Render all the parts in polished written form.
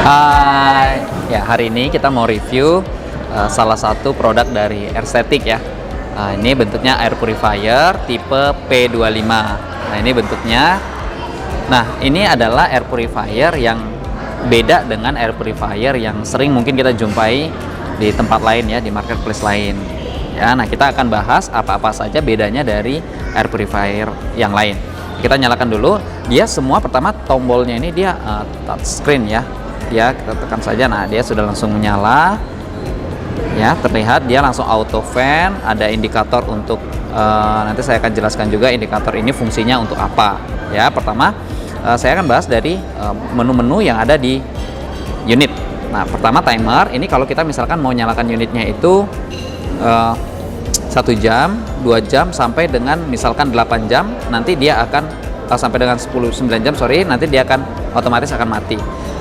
Hai, ya hari ini kita mau review salah satu produk dari Airstatic ya. Ini bentuknya air purifier tipe P25. Nah ini bentuknya. Nah ini adalah air purifier yang beda dengan air purifier yang sering mungkin kita jumpai di tempat lain ya, di marketplace lain. Ya, nah kita akan bahas apa-apa saja bedanya dari air purifier yang lain. Kita nyalakan dulu. Dia semua pertama tombolnya ini dia touchscreen ya. Ya kita tekan saja, nah dia sudah langsung menyala ya, terlihat dia langsung auto fan, ada indikator untuk nanti saya akan jelaskan juga indikator ini fungsinya untuk apa ya. Pertama saya akan bahas dari menu-menu yang ada di unit. Nah pertama timer, ini kalau kita misalkan mau nyalakan unitnya itu 1 jam, 2 jam sampai dengan misalkan 8 jam, nanti dia akan sampai dengan 9 jam sorry, nanti dia akan otomatis akan mati.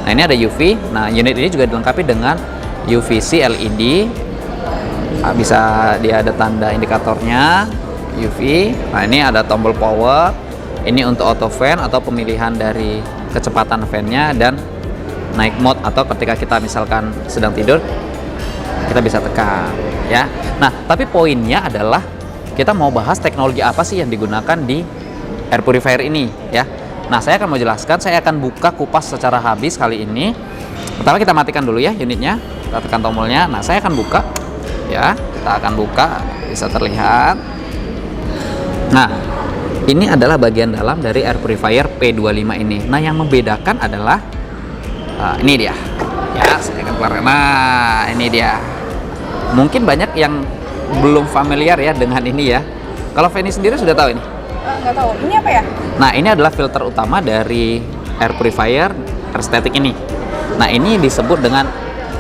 Nah ini ada UV. Nah unit ini juga dilengkapi dengan UVC LED. Bisa dia ada tanda indikatornya UV. Nah ini ada tombol power. Ini untuk auto fan atau pemilihan dari kecepatan fan-nya dan night mode, atau ketika kita misalkan sedang tidur kita bisa tekan ya. Nah tapi poinnya adalah kita mau bahas teknologi apa sih yang digunakan di air purifier ini ya. Nah saya akan mau jelaskan, saya akan buka kupas secara habis kali ini. Pertama kita matikan dulu ya unitnya, kita tekan tombolnya. Nah saya akan buka ya, kita akan buka, bisa terlihat. Nah ini adalah bagian dalam dari air purifier P25 ini. Nah yang membedakan adalah ini dia ya, saya akan keluar. Nah ini dia, mungkin banyak yang belum familiar ya dengan ini ya. Kalau Feni sendiri sudah tahu ini? Nggak tahu, ini apa ya? Nah ini adalah filter utama dari air purifier Airstatic ini. Nah ini disebut dengan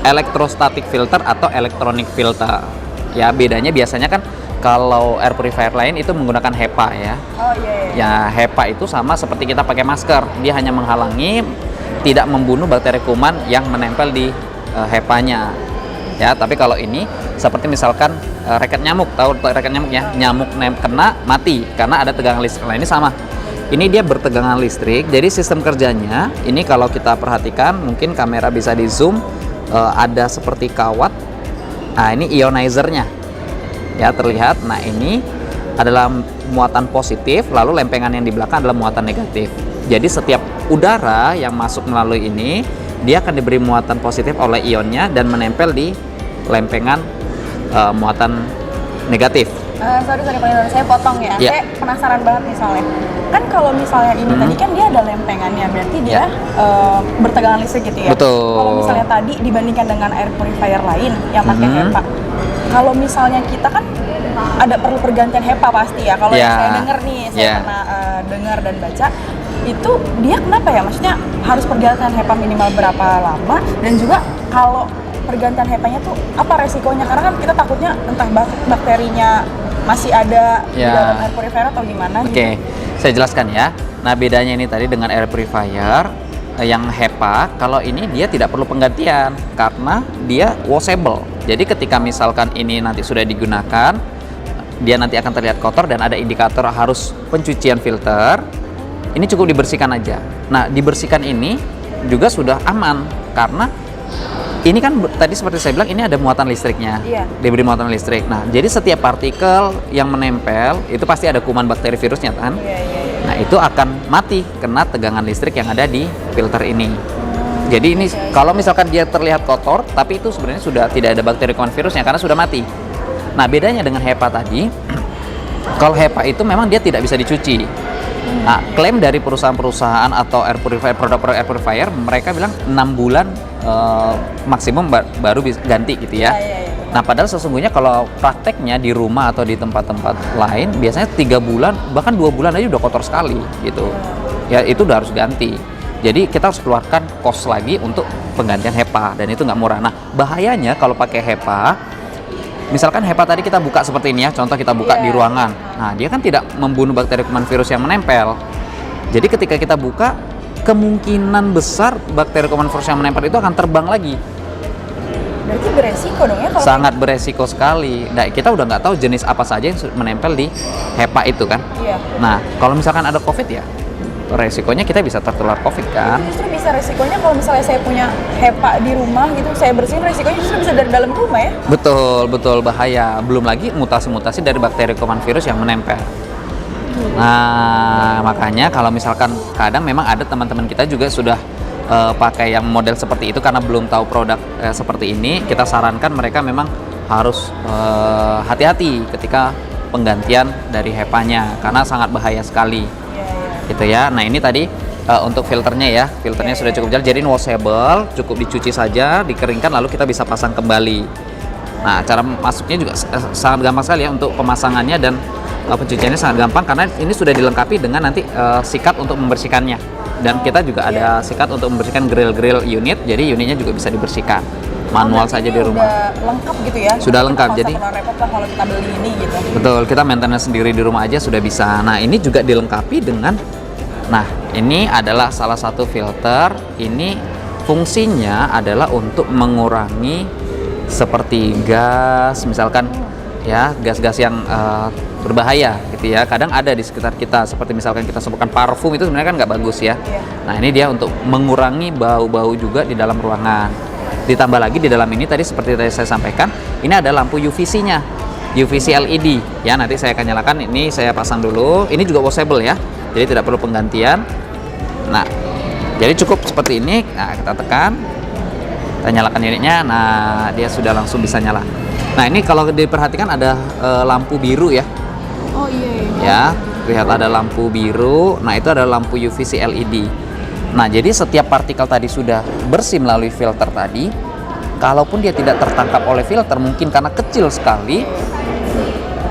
electrostatic filter atau electronic filter ya. Bedanya biasanya kan kalau air purifier lain itu menggunakan HEPA ya. Oh iya, iya. Ya HEPA itu sama seperti kita pakai masker, dia hanya menghalangi, tidak membunuh bakteri kuman yang menempel di HEPA-nya ya. Tapi kalau ini seperti misalkan raket nyamuk, tahu raket nyamuk ya, nyamuk kena mati karena ada tegangan listrik. Nah ini sama, ini dia bertegangan listrik. Jadi sistem kerjanya ini kalau kita perhatikan, mungkin kamera bisa di zoom, ada seperti kawat. Nah ini ionizernya ya, terlihat. Nah ini adalah muatan positif, lalu lempengan yang di belakang adalah muatan negatif. Jadi setiap udara yang masuk melalui ini, dia akan diberi muatan positif oleh ionnya dan menempel di lempengan muatan negatif. Sorry Pak Nino, saya potong ya. Yeah. Saya penasaran banget nih soalnya. Kan kalau misalnya ini tadi kan dia ada lempengannya, berarti dia bertegangan listrik gitu ya. Betul. Kalau misalnya tadi dibandingkan dengan air purifier lain yang pakai HEPA, kalau misalnya kita kan ada perlu pergantian HEPA pasti ya. Kalau yang saya dengar nih, saya pernah dengar dan baca, itu dia kenapa ya? Maksudnya harus pergantian HEPA minimal berapa lama, dan juga kalau pergantian HEPA-nya tuh apa resikonya? Karena kan kita takutnya entah bakterinya masih ada di dalam air purifier atau gimana. Oke, saya jelaskan ya. Nah bedanya ini tadi dengan air purifier yang HEPA, kalau ini dia tidak perlu penggantian karena dia washable. Jadi ketika misalkan ini nanti sudah digunakan, dia nanti akan terlihat kotor dan ada indikator harus pencucian filter. Ini cukup dibersihkan aja. Nah dibersihkan ini juga sudah aman karena ini kan tadi seperti saya bilang, ini ada muatan listriknya, diberi muatan listrik. Nah, jadi setiap partikel yang menempel itu pasti ada kuman bakteri virusnya kan. Nah, itu akan mati kena tegangan listrik yang ada di filter ini. Jadi ini kalau misalkan dia terlihat kotor, tapi itu sebenarnya sudah tidak ada bakteri kuman virusnya karena sudah mati. Nah, bedanya dengan HEPA tadi, kalau HEPA itu memang dia tidak bisa dicuci. Nah, klaim dari perusahaan-perusahaan atau air purifier, produk-produk air purifier, mereka bilang 6 bulan maksimum baru bisa ganti gitu ya. Nah padahal sesungguhnya kalau prakteknya di rumah atau di tempat-tempat lain biasanya 3 bulan bahkan 2 bulan aja udah kotor sekali gitu ya, itu udah harus ganti. Jadi kita harus keluarkan cost lagi untuk penggantian HEPA dan itu nggak murah. Nah bahayanya kalau pakai HEPA, misalkan HEPA tadi kita buka seperti ini ya, contoh kita buka di ruangan. Nah dia kan tidak membunuh bakteri kuman virus yang menempel. Jadi ketika kita buka, kemungkinan besar bakteri kuman virus yang menempel itu akan terbang lagi. Berarti beresiko dong ya? Kalau sangat beresiko sekali. Nah, kita udah nggak tahu jenis apa saja yang menempel di HEPA itu kan. Iya. Nah, kalau misalkan ada COVID ya, resikonya kita bisa tertular COVID kan. Justru bisa resikonya kalau misalnya saya punya HEPA di rumah gitu, saya bersihin, resikonya justru bisa dari dalam rumah ya? Betul, betul, bahaya. Belum lagi mutasi-mutasi dari bakteri kuman virus yang menempel. Nah, makanya kalau misalkan kadang memang ada teman-teman kita juga sudah pakai yang model seperti itu karena belum tahu produk seperti ini, kita sarankan mereka memang harus hati-hati ketika penggantian dari HEPA-nya karena sangat bahaya sekali. Gitu ya. Nah, ini tadi untuk filternya ya. Filternya sudah cukup jelas. Jadi washable, cukup dicuci saja, dikeringkan lalu kita bisa pasang kembali. Nah, cara masuknya juga sangat gampang sekali ya untuk pemasangannya, dan pencuciannya sangat gampang karena ini sudah dilengkapi dengan nanti sikat untuk membersihkannya. Dan kita juga ada sikat untuk membersihkan grill unit. Jadi unitnya juga bisa dibersihkan. Manual saja di rumah. Sudah lengkap gitu ya. Sudah lengkap. Jadi repot lah kalau kita beli ini gitu. Betul, kita maintenance sendiri di rumah aja sudah bisa. Nah, ini juga dilengkapi dengan, nah, ini adalah salah satu filter. Ini fungsinya adalah untuk mengurangi seperti gas, misalkan ya, gas-gas yang berbahaya gitu ya. Kadang ada di sekitar kita, seperti misalkan kita sebutkan parfum, itu sebenarnya kan nggak bagus ya. Nah, ini dia untuk mengurangi bau-bau juga di dalam ruangan. Ditambah lagi di dalam ini tadi seperti tadi saya sampaikan, ini ada lampu UVC-nya, UVC LED ya. Nanti saya akan nyalakan. Ini saya pasang dulu. Ini juga washable ya, jadi tidak perlu penggantian. Nah, jadi cukup seperti ini. Nah, kita tekan, kita nyalakan unitnya. Nah, dia sudah langsung bisa nyala. Nah, ini kalau diperhatikan ada lampu biru ya. Oh iya. Ya, lihat ada lampu biru. Nah, itu adalah lampu UVC LED. Nah, jadi setiap partikel tadi sudah bersih melalui filter tadi. Kalaupun dia tidak tertangkap oleh filter, mungkin karena kecil sekali,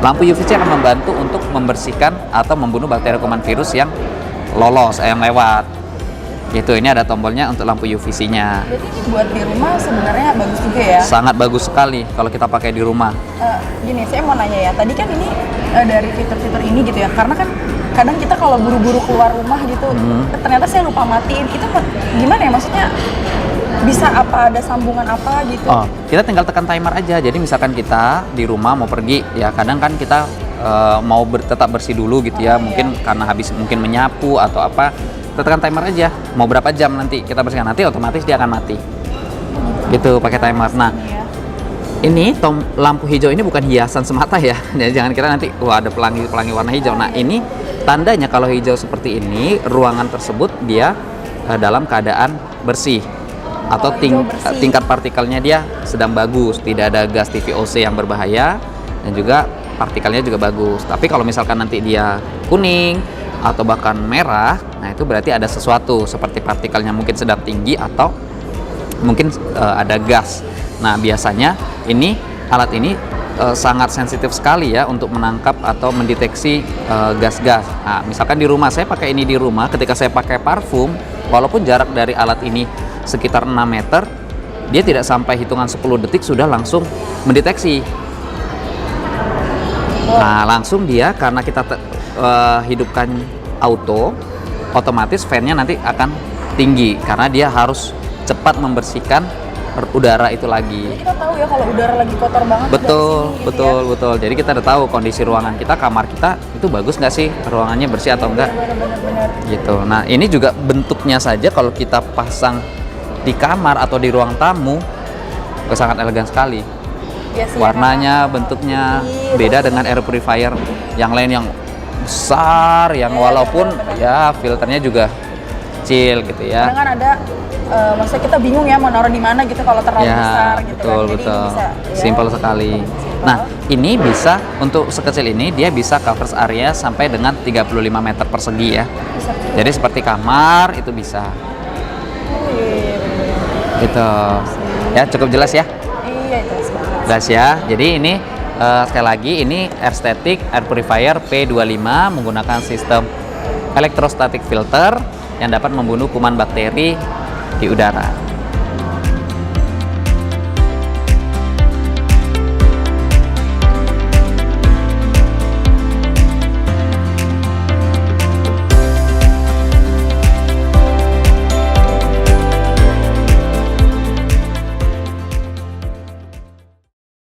lampu UVC akan membantu untuk membersihkan atau membunuh bakteri kuman virus yang lolos, yang lewat. Gitu, ini ada tombolnya untuk lampu UVC-nya. Berarti buat di rumah sebenarnya bagus juga ya? Sangat bagus sekali kalau kita pakai di rumah. Gini, saya mau nanya ya, tadi kan ini dari fitur-fitur ini gitu ya, karena kan kadang kita kalau buru-buru keluar rumah gitu, ternyata saya lupa matiin. Itu gimana ya, maksudnya bisa apa, ada sambungan apa gitu? Oh, kita tinggal tekan timer aja. Jadi misalkan kita di rumah mau pergi, ya kadang kan kita mau tetap bersih dulu gitu ya. Mungkin karena habis mungkin menyapu atau apa, kita tekan timer aja. Mau berapa jam nanti kita bersihkan, nanti otomatis dia akan mati. Gitu, pakai timer. Nah, ini lampu hijau ini bukan hiasan semata ya. Jangan kira nanti wah ada pelangi warna hijau. Nah, ini tandanya kalau hijau seperti ini, ruangan tersebut dia dalam keadaan bersih atau tingkat partikelnya dia sedang bagus, tidak ada gas TVOC yang berbahaya, dan juga partikelnya juga bagus. Tapi kalau misalkan nanti dia kuning atau bahkan merah, nah itu berarti ada sesuatu, seperti partikelnya mungkin sedang tinggi atau mungkin ada gas. Nah, biasanya alat ini sangat sensitif sekali ya untuk menangkap atau mendeteksi gas-gas. Nah, misalkan di rumah, saya pakai ini di rumah, ketika saya pakai parfum, walaupun jarak dari alat ini sekitar 6 meter, dia tidak sampai hitungan 10 detik sudah langsung mendeteksi. Nah, langsung dia, karena kita hidupkan auto, otomatis fan-nya nanti akan tinggi karena dia harus cepat membersihkan udara itu lagi. Jadi kita tahu ya kalau udara lagi kotor banget. Betul. Jadi kita udah tahu kondisi ruangan kita, kamar kita itu bagus nggak sih, ruangannya bersih atau enggak. Benar. Gitu. Nah, ini juga bentuknya saja kalau kita pasang di kamar atau di ruang tamu, sangat elegan sekali. Yes, warnanya, bentuknya beda dengan air purifier yang lain yang besar, yang walaupun ya filternya juga kecil gitu ya. Kadang kan ada maksudnya kita bingung ya mau naruh di mana gitu kalau terlalu besar gitu betul, kan. Jadi betul. bisa, Simple sekali. Nah, ini bisa untuk sekecil ini dia bisa covers area sampai dengan 35 meter persegi ya. Jadi seperti kamar itu bisa. Gitu. Ya, cukup jelas ya? Iya, jelas banget. Jelas ya. Jadi ini sekali lagi ini Airstatic Air Purifier P25 menggunakan sistem electrostatic filter yang dapat membunuh kuman bakteri di udara.